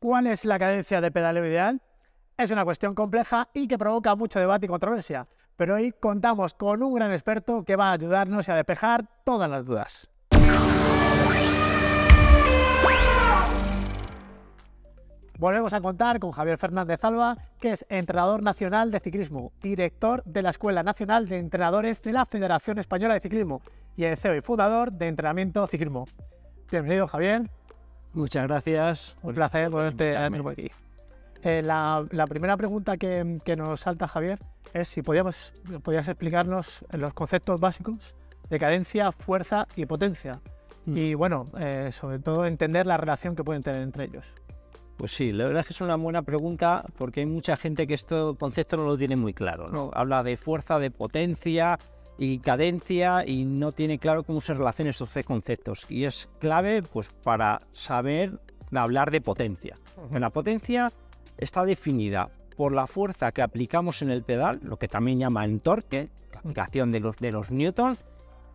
¿cuál es la cadencia de pedaleo ideal? Es una cuestión compleja y que provoca mucho debate y controversia, pero hoy contamos con un gran experto que va a ayudarnos a despejar todas las dudas. Volvemos a contar con Javier Fernández Alba, que es entrenador nacional de ciclismo, director de la Escuela Nacional de Entrenadores de la Federación Española de Ciclismo y el CEO y fundador de Entrenamiento Ciclismo. Bienvenido, Javier. Muchas gracias. Un placer ponerte aquí. La primera pregunta que nos salta, Javier, es si podías explicarnos los conceptos básicos de cadencia, fuerza y potencia. Y bueno, sobre todo entender la relación que pueden tener entre ellos. Pues sí, la verdad es que es una buena pregunta porque hay mucha gente que este concepto no lo tiene muy claro, ¿no? Habla de fuerza, de potencia y cadencia y no tiene claro cómo se relacionan estos tres conceptos. Y es clave pues para saber hablar de potencia. La potencia está definida por la fuerza que aplicamos en el pedal, lo que también llaman torque, la aplicación de los newtons,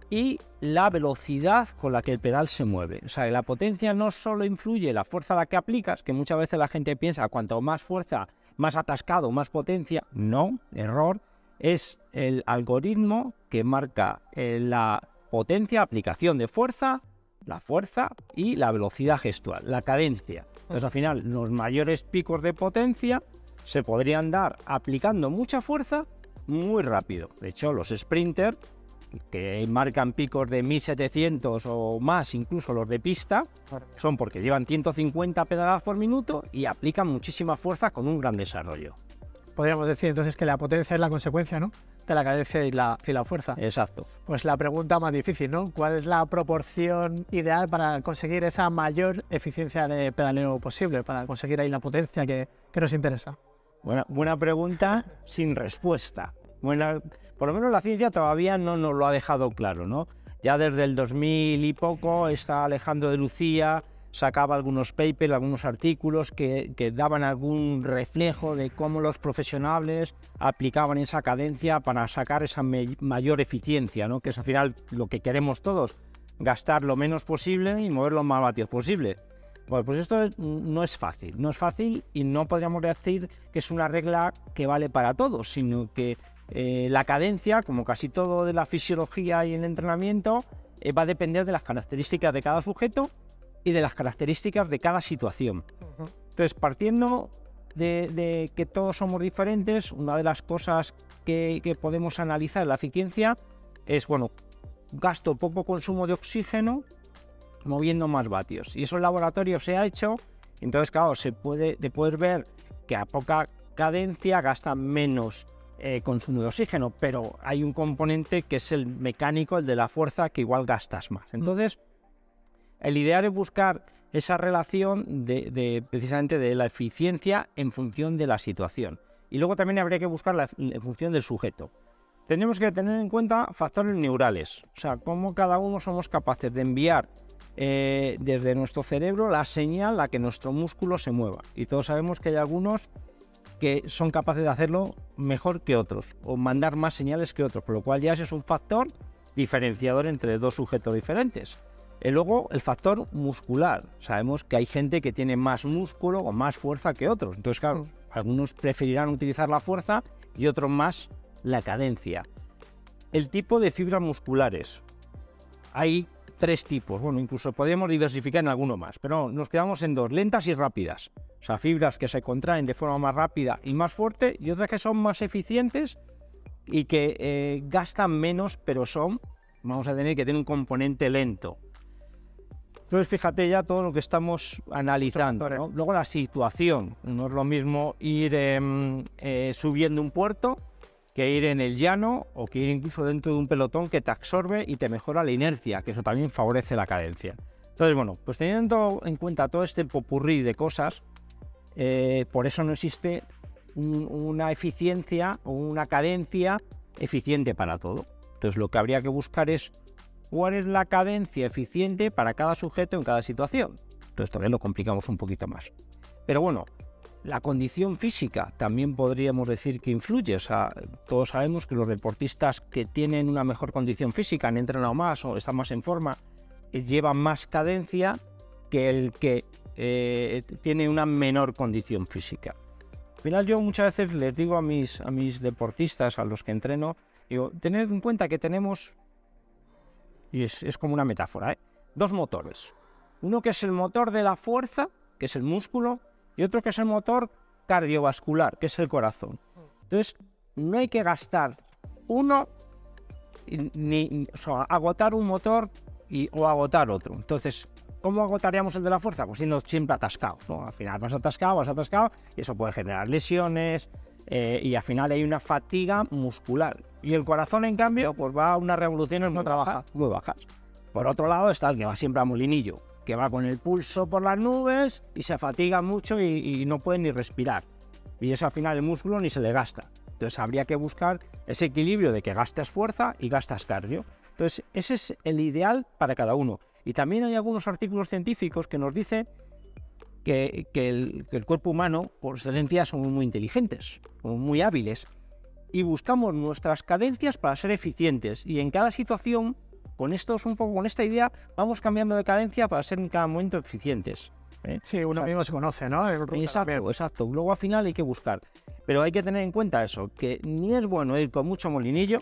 y la velocidad con la que el pedal se mueve. O sea, la potencia no solo influye la fuerza a la que aplicas, que muchas veces la gente piensa cuanto más fuerza, más atascado, más potencia. No, error. Es el algoritmo que marca la potencia, aplicación de fuerza, la fuerza y la velocidad gestual, la cadencia. Entonces, al final, los mayores picos de potencia se podrían dar aplicando mucha fuerza muy rápido. De hecho, los sprinters, que marcan picos de 1700 o más, incluso los de pista, son porque llevan 150 pedaladas por minuto y aplican muchísima fuerza con un gran desarrollo. Podríamos decir entonces que la potencia es la consecuencia, ¿no?, de la cadencia y la fuerza. Exacto. Pues la pregunta más difícil, ¿no? ¿Cuál es la proporción ideal para conseguir esa mayor eficiencia de pedaleo posible, para conseguir ahí la potencia que nos interesa? Buena pregunta sin respuesta. Por lo menos la ciencia todavía no nos lo ha dejado claro, ¿no? Ya desde el 2000 y poco está Alejandro de Lucía, sacaba algunos papers, algunos artículos que daban algún reflejo de cómo los profesionales aplicaban esa cadencia para sacar esa mayor eficiencia, ¿no? Que es al final lo que queremos todos, gastar lo menos posible y mover los más vatios posible. Bueno, pues esto no es fácil y no podríamos decir que es una regla que vale para todos, sino que la cadencia, como casi todo de la fisiología y el entrenamiento, va a depender de las características de cada sujeto y de las características de cada situación. Entonces, partiendo de que todos somos diferentes, una de las cosas que podemos analizar en la eficiencia es, gasto poco consumo de oxígeno moviendo más vatios. Y eso en laboratorio se ha hecho, entonces claro, puedes ver que a poca cadencia gasta menos consumo de oxígeno, pero hay un componente que es el mecánico, el de la fuerza, que igual gastas más. Entonces, el ideal es buscar esa relación precisamente de la eficiencia en función de la situación. Y luego también habría que buscar en función del sujeto. Tenemos que tener en cuenta factores neurales, o sea, cómo cada uno somos capaces de enviar desde nuestro cerebro la señal a que nuestro músculo se mueva. Y todos sabemos que hay algunos que son capaces de hacerlo mejor que otros o mandar más señales que otros, por lo cual ya ese es un factor diferenciador entre dos sujetos diferentes. Y luego el factor muscular. Sabemos que hay gente que tiene más músculo o más fuerza que otros. Entonces, claro, algunos preferirán utilizar la fuerza y otros más la cadencia. El tipo de fibras musculares. Hay tres tipos. Incluso podríamos diversificar en alguno más, pero nos quedamos en dos: lentas y rápidas. O sea, fibras que se contraen de forma más rápida y más fuerte, y otras que son más eficientes y que gastan menos, pero vamos a tener que tener un componente lento. Entonces, fíjate ya todo lo que estamos analizando, ¿no? Luego la situación. No es lo mismo ir subiendo un puerto que ir en el llano o que ir incluso dentro de un pelotón que te absorbe y te mejora la inercia, que eso también favorece la cadencia. Entonces, pues teniendo en cuenta todo este popurrí de cosas, por eso no existe una eficiencia o una cadencia eficiente para todo. Entonces, lo que habría que buscar es cuál es la cadencia eficiente para cada sujeto en cada situación. Entonces, todavía lo complicamos un poquito más. Pero la condición física también podríamos decir que influye. O sea, todos sabemos que los deportistas que tienen una mejor condición física, han entrenado más o están más en forma, llevan más cadencia que el que tiene una menor condición física. Al final yo muchas veces les digo a mis deportistas, a los que entreno, digo, tened en cuenta que tenemos, y es como una metáfora, dos motores. Uno que es el motor de la fuerza, que es el músculo, y otro que es el motor cardiovascular, que es el corazón. Entonces, no hay que gastar uno, o sea, agotar un motor o agotar otro. Entonces, ¿cómo agotaríamos el de la fuerza? Pues siendo siempre atascado, ¿no? Al final vas atascado, y eso puede generar lesiones, y al final hay una fatiga muscular. Y el corazón, en cambio, pues va a unas revoluciones muy bajas. Por otro lado está el que va siempre a molinillo, que va con el pulso por las nubes y se fatiga mucho y no puede ni respirar. Y eso al final el músculo ni se le gasta. Entonces habría que buscar ese equilibrio de que gastas fuerza y gastas cardio. Entonces ese es el ideal para cada uno. Y también hay algunos artículos científicos que nos dicen que el cuerpo humano, por excelencia, somos muy inteligentes, somos muy hábiles. Y buscamos nuestras cadencias para ser eficientes. Y en cada situación, con esta idea, vamos cambiando de cadencia para ser en cada momento eficientes. Sí, uno mismo se conoce, ¿no? Exacto. Luego al final hay que buscar. Pero hay que tener en cuenta eso, que ni es bueno ir con mucho molinillo,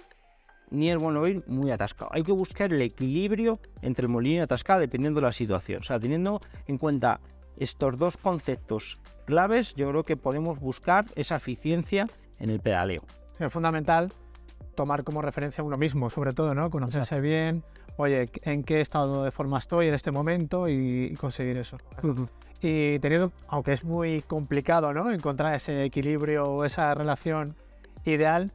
ni es bueno ir muy atascado. Hay que buscar el equilibrio entre el molinillo y atascado dependiendo de la situación. O sea, teniendo en cuenta estos dos conceptos claves, yo creo que podemos buscar esa eficiencia en el pedaleo. Es fundamental tomar como referencia a uno mismo, sobre todo, ¿no? Conocerse bien, oye, en qué estado de forma estoy en este momento y conseguir eso. Y teniendo, aunque es muy complicado, ¿no? Encontrar ese equilibrio o esa relación ideal,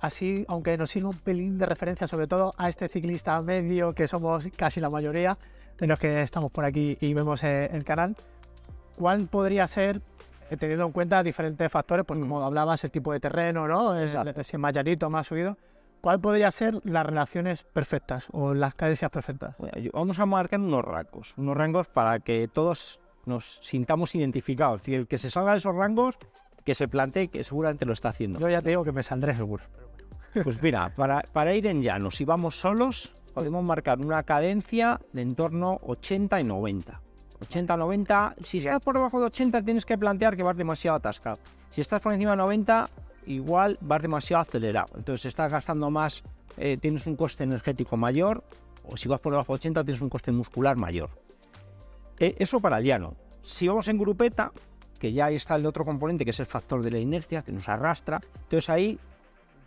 así, aunque nos sirva un pelín de referencia, sobre todo a este ciclista medio, que somos casi la mayoría de los que estamos por aquí y vemos el canal, ¿cuál podría ser, teniendo en cuenta diferentes factores, pues como hablabas, el tipo de terreno, ¿no? Si es más llanito, más subido, ¿cuál podría ser las relaciones perfectas o las cadencias perfectas? Vamos a marcar unos rangos para que todos nos sintamos identificados. Y el que se salga de esos rangos, que se plantee, que seguramente lo está haciendo. Yo ya te digo que me saldré seguro. Pues mira, para ir en llano, si vamos solos, podemos marcar una cadencia de en torno 80 y 90. 80-90, si estás por debajo de 80 tienes que plantear que vas demasiado atascado. Si estás por encima de 90, igual vas demasiado acelerado. Entonces estás gastando más, tienes un coste energético mayor, o si vas por debajo de 80 tienes un coste muscular mayor. Eso para el llano. Si vamos en grupeta, que ya ahí está el otro componente, que es el factor de la inercia, que nos arrastra, entonces ahí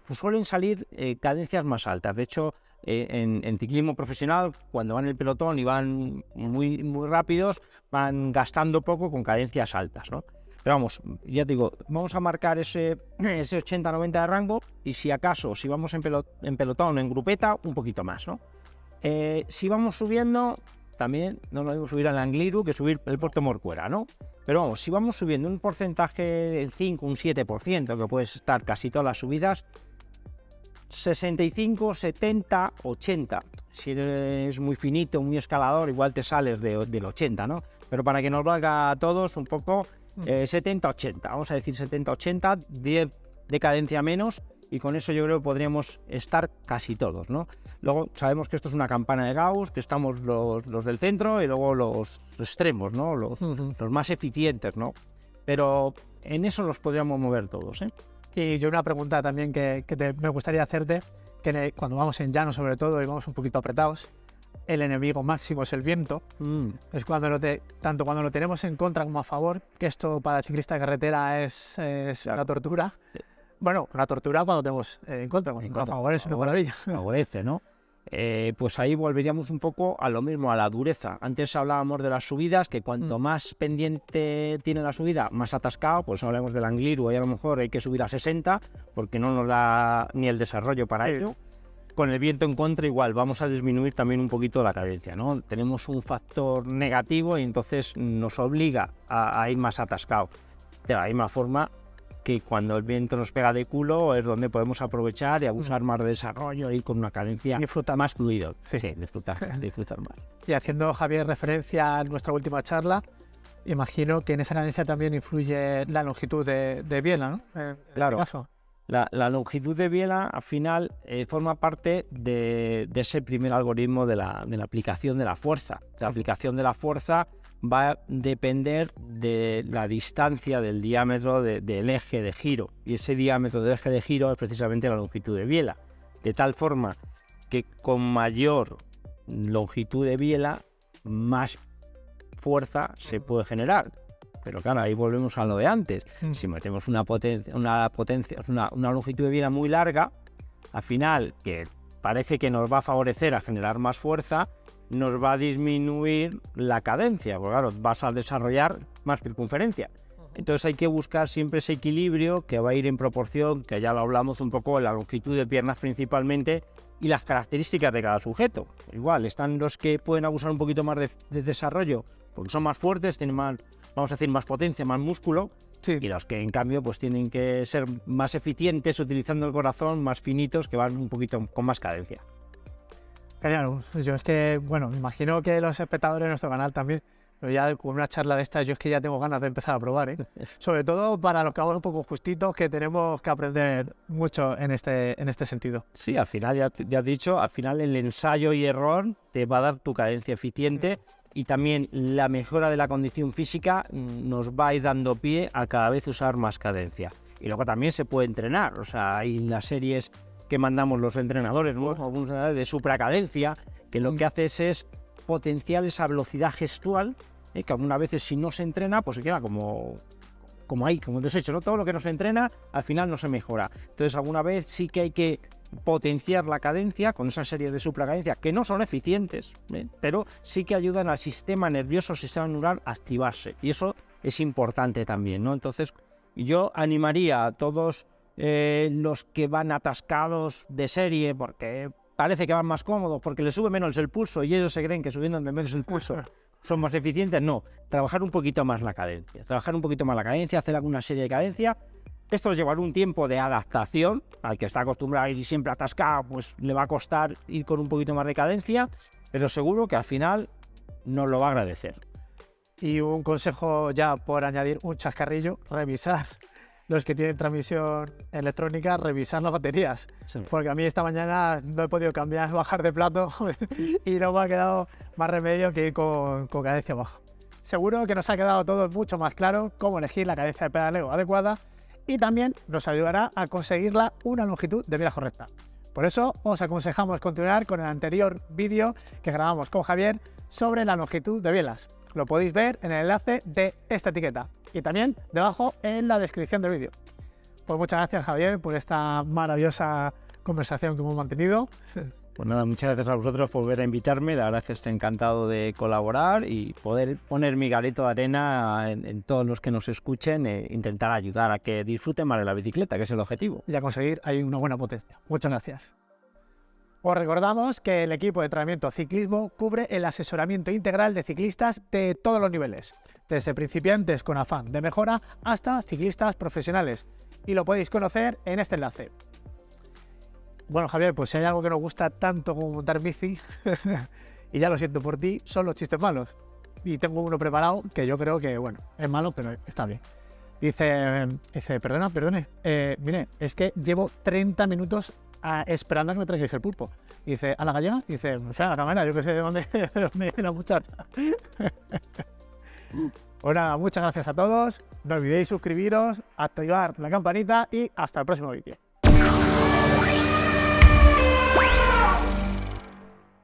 pues suelen salir cadencias más altas. De hecho, en ciclismo profesional, cuando van en el pelotón y van muy, muy rápidos, van gastando poco con cadencias altas, ¿no? Pero vamos, ya te digo, vamos a marcar ese 80-90 de rango y si acaso, si vamos en pelotón o en grupeta, un poquito más, ¿no? Si vamos subiendo, también no lo debemos subir al Angliru que subir el Puerto Morcuera, ¿no? Pero vamos, si vamos subiendo un porcentaje del 5, un 7%, que puede estar casi todas las subidas, 65, 70, 80. Si eres muy finito, muy escalador, igual te sales del 80, ¿no? Pero para que nos valga a todos un poco, 70, 80. Vamos a decir 70, 80, 10 de cadencia menos y con eso yo creo que podríamos estar casi todos, ¿no? Luego sabemos que esto es una campana de Gauss, que estamos los del centro y luego los extremos, ¿no? Los más eficientes, ¿no? Pero en eso los podríamos mover todos, ¿eh? Y yo una pregunta también que me gustaría hacerte, que cuando vamos en llano sobre todo y vamos un poquito apretados, el enemigo máximo es el viento. Es tanto cuando lo tenemos en contra como a favor, que esto para el ciclista de carretera es una tortura. Bueno, una tortura cuando tenemos en contra, a favor es una maravilla. Favorece, ¿no? Pues ahí volveríamos un poco a lo mismo, a la dureza. Antes hablábamos de las subidas, que cuanto más pendiente tiene la subida, más atascado, pues hablamos del Angliru, ahí a lo mejor hay que subir a 60, porque no nos da ni el desarrollo para ello. Con el viento en contra igual, vamos a disminuir también un poquito la cadencia, ¿no? Tenemos un factor negativo y entonces nos obliga a ir más atascado. De la misma forma que cuando el viento nos pega de culo es donde podemos aprovechar y abusar más de desarrollo, ir con una cadencia disfrutar más fluido. Sí, disfrutar más. Y haciendo, Javier, referencia a nuestra última charla, imagino que en esa cadencia también influye la longitud de biela, ¿no? Claro. Este caso. La longitud de biela al final forma parte de ese primer algoritmo de la aplicación de la fuerza. La aplicación de la fuerza va a depender de la distancia del diámetro del eje de giro. Y ese diámetro del eje de giro es precisamente la longitud de biela. De tal forma que con mayor longitud de biela, más fuerza se puede generar. Pero claro, ahí volvemos a lo de antes. Si metemos una longitud de biela muy larga, al final, que parece que nos va a favorecer a generar más fuerza, nos va a disminuir la cadencia, porque claro, vas a desarrollar más circunferencia. Entonces hay que buscar siempre ese equilibrio que va a ir en proporción, que ya lo hablamos un poco, la longitud de piernas principalmente y las características de cada sujeto. Igual, están los que pueden abusar un poquito más de desarrollo, porque son más fuertes, tienen más, vamos a decir, más potencia, más músculo, y los que en cambio pues tienen que ser más eficientes utilizando el corazón, más finitos, que van un poquito con más cadencia. Genial, yo es que, bueno, me imagino que los espectadores de nuestro canal también, pero ya con una charla de estas yo es que ya tengo ganas de empezar a probar, ¿eh? Sobre todo para los que vamos un poco justitos, que tenemos que aprender mucho en este sentido. Sí, al final, ya has dicho, al final el ensayo y error te va a dar tu cadencia eficiente y también la mejora de la condición física nos va a ir dando pie a cada vez usar más cadencia. Y luego también se puede entrenar, o sea, hay las series que mandamos los entrenadores, ¿no? Algunos de supracadencia, que lo que hace es potenciar esa velocidad gestual, que algunas veces si no se entrena, pues se queda como ahí, como deshecho, ¿no? Todo lo que no se entrena, al final no se mejora. Entonces, alguna vez sí que hay que potenciar la cadencia con esa serie de supracadencias que no son eficientes, pero sí que ayudan al sistema nervioso, sistema neural a activarse. Y eso es importante también, ¿no? Entonces, yo animaría a todos los que van atascados de serie porque parece que van más cómodos, porque les sube menos el pulso y ellos se creen que subiendo menos el pulso son más eficientes. No, trabajar un poquito más la cadencia, hacer alguna serie de cadencia. Esto llevará un tiempo de adaptación. Al que está acostumbrado a ir siempre atascado, pues le va a costar ir con un poquito más de cadencia, pero seguro que al final nos lo va a agradecer. Y un consejo ya por añadir, un chascarrillo, revisar. Los que tienen transmisión electrónica, revisar las baterías. Sí. Porque a mí esta mañana no he podido bajar de plato y no me ha quedado más remedio que ir con cadencia baja. Seguro que nos ha quedado todo mucho más claro cómo elegir la cadencia de pedaleo adecuada y también nos ayudará a conseguirla una longitud de biela correcta. Por eso os aconsejamos continuar con el anterior vídeo que grabamos con Javier sobre la longitud de bielas. Lo podéis ver en el enlace de esta etiqueta y también debajo en la descripción del vídeo. Pues muchas gracias, Javier, por esta maravillosa conversación que hemos mantenido. Pues nada, muchas gracias a vosotros por volver a invitarme. La verdad es que estoy encantado de colaborar y poder poner mi granito de arena en todos los que nos escuchen e intentar ayudar a que disfruten más de la bicicleta, que es el objetivo. Y a conseguir ahí una buena potencia. Muchas gracias. Os recordamos que el equipo de entrenamiento ciclismo cubre el asesoramiento integral de ciclistas de todos los niveles, desde principiantes con afán de mejora hasta ciclistas profesionales, y lo podéis conocer en este enlace. Bueno, Javier, pues si hay algo que nos gusta tanto como montar bici, y ya lo siento por ti, son los chistes malos. Y tengo uno preparado que yo creo que, bueno, es malo, pero está bien. Dice, perdone, mire, es que llevo 30 minutos esperando a que me traigáis el pulpo. Y dice, ¿a la gallega? Y dice, o sea, a la cámara, yo que sé de dónde viene la muchacha. Pues nada, muchas gracias a todos. No olvidéis suscribiros, activar la campanita y hasta el próximo vídeo.